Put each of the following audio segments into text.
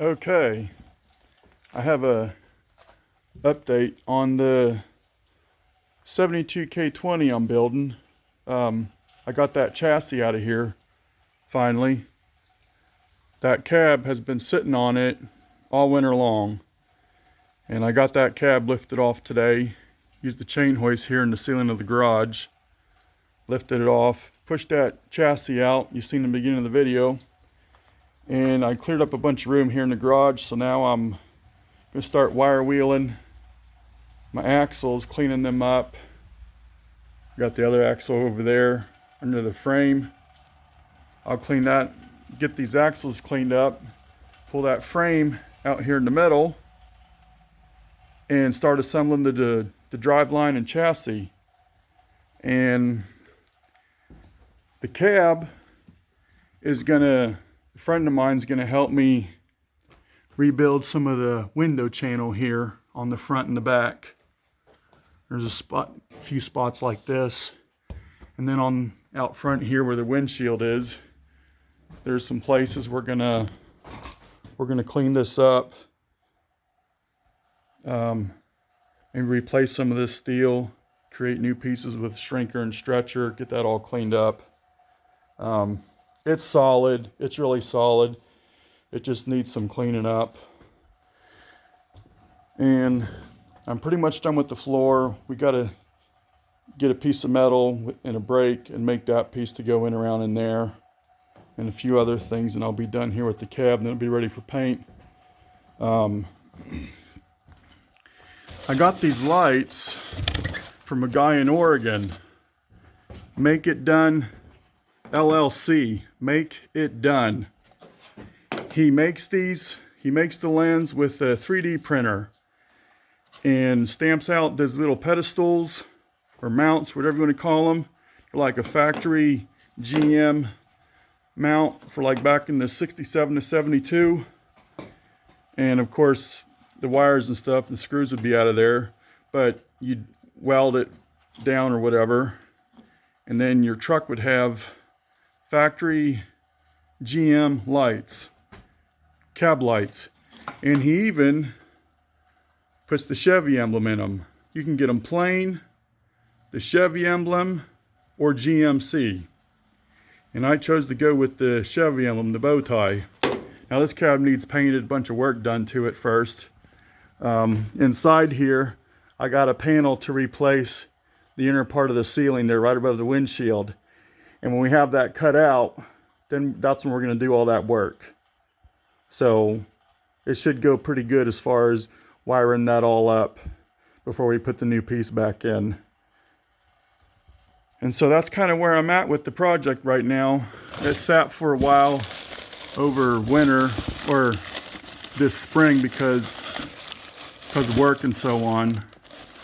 Okay, I have a update on the 72 K20 I'm building. I got that chassis out of here finally. That cab has been sitting on it all winter long, and I got that cab lifted off today. Used the chain hoist here in the ceiling of the garage, lifted it off, pushed that chassis out you seen in the beginning of the video, and I cleared up a bunch of room here in the garage. So now I'm gonna start wire wheeling my axles, cleaning them up. Got the other axle over there under the frame. I'll clean that, get these axles cleaned up, pull that frame out here in the middle, and start assembling the driveline and chassis. And the cab is gonna, a friend of mine's gonna help me rebuild some of the window channel here on the front and the back. There's a few spots like this, and then on out front here where the windshield is, there's some places we're gonna clean this up, and replace some of this steel, create new pieces with shrinker and stretcher, get that all cleaned up. It's solid, it's really solid. It just needs some cleaning up. And I'm pretty much done with the floor. We gotta get a piece of metal and a brake and make that piece to go in around in there, and a few other things, and I'll be done here with the cab, and then it'll be ready for paint. I got these lights from a guy in Oregon. Make It Done LLC. Make It Done. He makes these, he makes the lens with a 3D printer and stamps out these little pedestals or mounts, whatever you want to call them. They're like a factory GM mount for like back in the 67 to 72. And of course the wires and stuff and screws would be out of there, but you'd weld it down or whatever, and then your truck would have factory GM lights, cab lights. And he even puts the Chevy emblem in them. You can get them plain, the Chevy emblem, or GMC. And I chose to go with the Chevy emblem, the bow tie. Now this cab needs painted, a bunch of work done to it first. Inside here, I got a panel to replace the inner part of the ceiling there right above the windshield. And when we have that cut out, then that's when we're gonna do all that work. So it should go pretty good as far as wiring that all up before we put the new piece back in. And so that's kind of where I'm at with the project right now. It sat for a while over winter or this spring because of work and so on.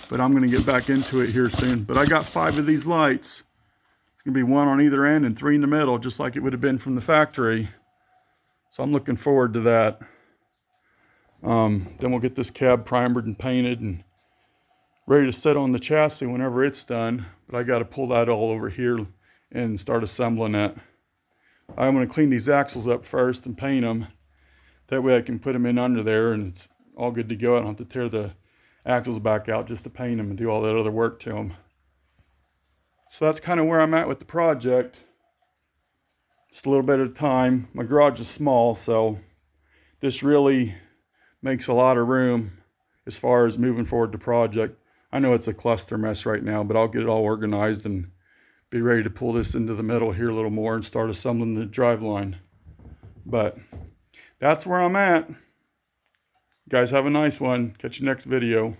But I'm gonna get back into it here soon. But I got 5 of these lights. It's gonna be 1 on either end and 3 in the middle, just like it would have been from the factory. So I'm looking forward to that. Then we'll get this cab primered and painted and ready to set on the chassis whenever it's done. But I got to pull that all over here and start assembling it. I'm going to clean these axles up first and paint them. That way I can put them in under there and it's all good to go. I don't have to tear the axles back out just to paint them and do all that other work to them. So that's kind of where I'm at with the project. Just a little bit at a time. My garage is small, so this really makes a lot of room as far as moving forward the project. I know it's a cluster mess right now, but I'll get it all organized and be ready to pull this into the middle here a little more and start assembling the driveline. But that's where I'm at. You guys have a nice one. Catch you next video.